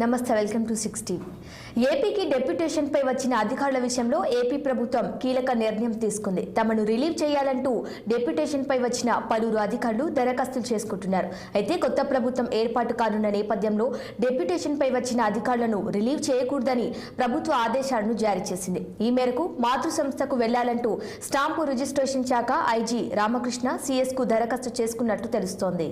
నమస్తే welcome to 6 TV. ఏపీకి deputation పై వచ్చిన అధికారుల విషయంలో ఏపీ ప్రభుత్వం కీలక నిర్ణయం తీసుకుంది. తమను రిలీవ్ చేయాలంటూ డెప్యుటేషన్ పై వచ్చిన పలువురు అధికారులు దరఖాస్తులు చేసుకుంటున్నారు. అయితే కొత్త ప్రభుత్వం ఏర్పాటు కానున్న నేపథ్యంలో డెప్యుటేషన్ పై వచ్చిన అధికారులను రిలీవ్ చేయకూడదని ప్రభుత్వ ఆదేశాలను జారీ చేసింది. ఈ మేరకు మాతృ సంస్థకు వెళ్లాలంటూ స్టాంపు రిజిస్ట్రేషన్ శాఖ ఐజీ రామకృష్ణ సిఎస్ కు దరఖాస్తు చేసుకున్నట్టు తెలుస్తోంది.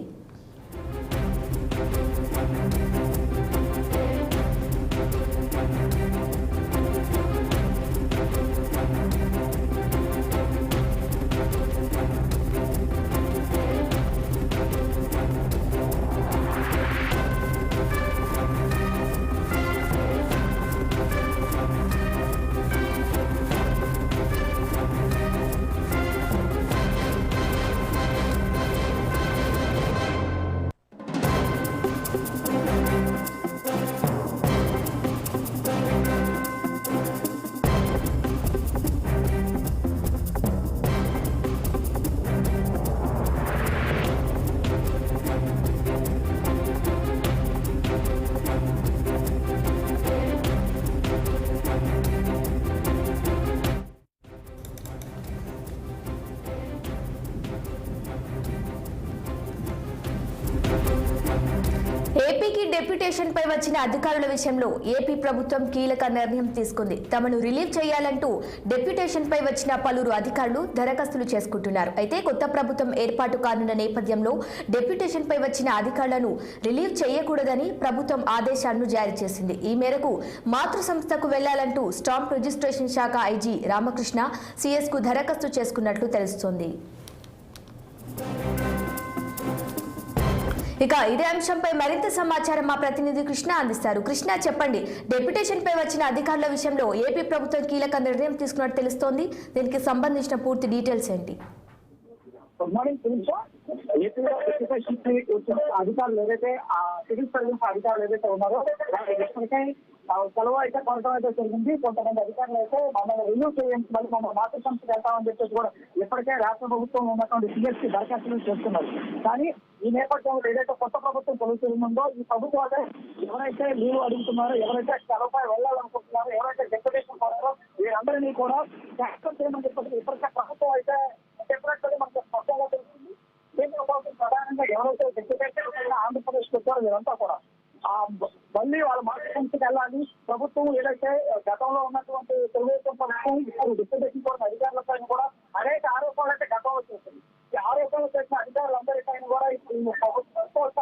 ఏపీకి డెప్యుటేషన్ పై వచ్చిన అధికారుల విషయంలో ఏపీ ప్రభుత్వం కీలక నిర్ణయం తీసుకుంది. తమను రిలీవ్ చేయాలంటూ డెప్యుటేషన్ పై వచ్చిన పలువురు అధికారులు దరఖాస్తులు చేసుకుంటున్నారు. అయితే కొత్త ప్రభుత్వం ఏర్పాటు కానున్న నేపథ్యంలో డెప్యుటేషన్ పై వచ్చిన అధికారులను రిలీవ్ చేయకూడదని ప్రభుత్వం ఆదేశాలను జారీ చేసింది. ఈ మేరకు మాతృ సంస్థకు వెళ్లాలంటూ స్టాంప్ రిజిస్ట్రేషన్ శాఖ ఐజీ రామకృష్ణ సిఎస్ కు దరఖాస్తు చేసుకున్నట్లు తెలుస్తోంది. ఇక ఇదే అంశంపై మరింత సమాచారం మా ప్రతినిధి కృష్ణ అందిస్తారు. కృష్ణ, చెప్పండి, డెప్యుటేషన్ పై వచ్చిన అధికారుల విషయంలో ఏపీ ప్రభుత్వం కీలక నిర్ణయం తీసుకున్నట్టు తెలుస్తోంది. దీనికి సంబంధించిన పూర్తి డీటెయిల్స్ ఏంటి? Good morning. ఏపీలో డెప్యుటేషన్ పై వచ్చిన అధికారులు ఏదైతే సివిల్ సర్వీస్ అధికారులు ఏదైతే ఉన్నారో ఇప్పటికే సెలవు అయితే కొనడం అయితే జరిగింది. కొంతమంది అధికారులు అయితే మమ్మల్ని రిలీవ్ చేయండి, మళ్ళీ మమ్మల్ని మాతృ సంస్థకు వెళ్తామని చెప్పేసి కూడా ఇప్పటికే రాష్ట్ర ప్రభుత్వం ఉన్నటువంటి సిఎస్కి దరఖాస్తులు చేస్తున్నారు. కానీ ఈ నేపథ్యంలో ఏదైతే కొత్త ప్రభుత్వం కొలుస్తుందో ఈ ప్రభుత్వం ఎవరైతే లీవ్ అడుగుతున్నారో, ఎవరైతే సెలవుపై వెళ్ళాలనుకుంటున్నారో, ఎవరైతే డెప్యుటేషన్ పడారో వీరందరినీ కూడా క్యాన్సిల్ చేయమని చెప్పేసి ఇప్పటికే ప్రభుత్వం అయితే చెప్పినట్టు మనకు స్పష్టంగా తెలుస్తుంది. కేంద్ర ప్రభుత్వం ప్రధానంగా ఎవరైతే డెప్యుటేషన్ ఆంధ్రప్రదేశ్ వచ్చారో వీరంతా కూడా మళ్ళీ వాళ్ళ మాతృ సంస్థకి వెళ్ళాలి. ప్రభుత్వం ఏదైతే గతంలో ఉన్నటువంటి తెలుగుదేశం ప్రభుత్వం ఇప్పుడు డిప్యూటేషన్ కోరిన అధికారులపైన కూడా అనేక ఆరోపణలు అయితే గతంలో చేస్తుంది. ఈ ఆరోపణలు చేసిన అధికారులందరిపైన కూడా ఇప్పుడు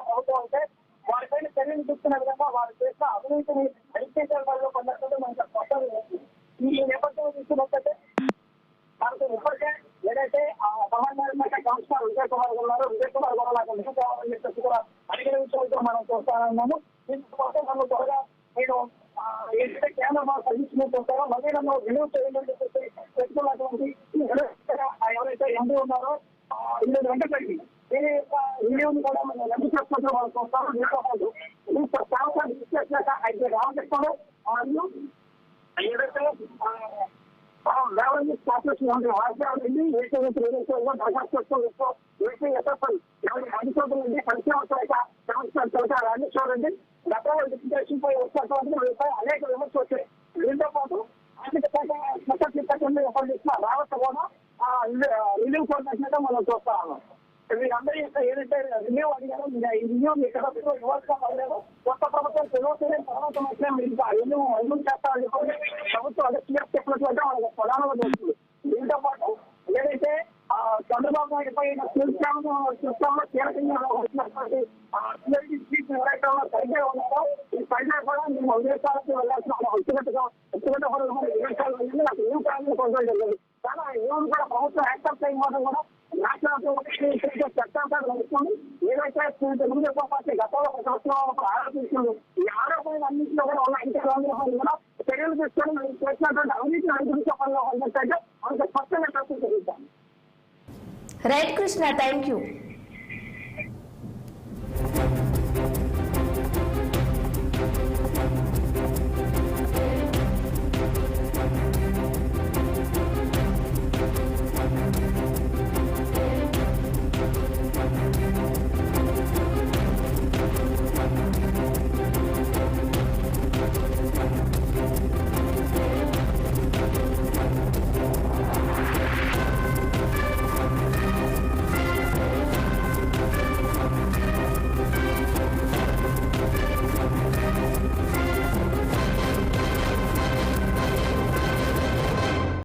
ప్రభుత్వం అయితే వారిపైన చర్యలు తీసుకునే విధంగా వారు చేసిన అవినీతిని అధికారులలో పొందడం మనకు స్పష్టంగా ఈ నేపథ్యంలో తీసుకున్నట్లయితే మనకు ఇప్పటికే ఏదైతే సమాజంగా కౌన్సిలర్ విజయ్ కుమార్ ఉన్నారు, విజయ్ కుమార్ కూడా నిధులు కావాలని చెప్పేసి కూడా అడిగిన విషయాలతో మనం చూస్తానన్నాము. దీంతో పాటు నన్ను త్వరగా నేను ఏదైతే కేంద్ర సర్వీస్ చూస్తారో మళ్ళీ నన్ను రిలీవ్ చేయాలని చెప్పేసి పెట్టుకున్నటువంటి ఎవరైతే ఎంపీ ఉన్నారో ఇది వెంకటరెడ్డి దీని యొక్క రిలీవ్ కూడా మనం రద్దు చేసుకుంటే వాళ్ళు చూస్తాము. దీంతో పాటు అయితే రామకృష్ణ మరియు ఏదైతే రెవెన్యూ కార్పొరేషన్ వాస్తవాన్ని అధికారులు సంక్షేమ రాజేశ్వరండి గతంలో డిప్యూటేషన్ పై వచ్చినటువంటి అనేక విమర్శలు వచ్చాయి. దీంతో పాటు ఆర్థిక శాఖ ఇచ్చిన రావత కూడా రిలీవ్ కోరినట్లుగా మనం చూస్తాము. వీరందరూ ఏదైతే రిలీవ్ అడిగారో ఈ రిలీవ్ ఇక్కడ ఇవ్వాల్సిన పడలేదు. కొత్త ప్రభుత్వం తెలియని తర్వాత మాత్రం ఎందుకు చేస్తారని చెప్పి ప్రభుత్వం అదే సీఎస్ చెప్పినట్లయితే వాళ్ళకి ప్రధానంగా తెలుస్తుంది. దీంతో పాటు ఏదైతే చంద్రబాబు నాయుడు పై సిస్టంలో కీలకంగా వచ్చినటువంటి చీఫ్ ఎవరైతే సైన్య ఉన్నారో ఈ సైన్య కూడా మేము విదేశాలకు వెళ్ళాల్సిన వ్యక్తిగత విదేశాలు వెళ్ళి నాకు ఏం ప్రాంతం కొనసాగం జరిగింది. కానీ ఏమి కూడా ప్రభుత్వం యాక్సెప్ట్ అయిన కూడా చట్టాలు నడుస్తుంది. ఏదైతే తెలుగుదేశం పార్టీ గతంలో ఒక సంవత్సరం ఆరోపిస్తుంది. ఈ ఆరోపణలు అన్నింటిలో కూడా ఉన్న ఇంటి కూడా చర్యలు తీసుకొని చేసినటువంటి అవినీతిని అనుసరించే పనిలో ఉన్నట్టయితే మనకు స్పష్టంగా ప్రశ్న జరుగుతాం. Right Krishna, thank you.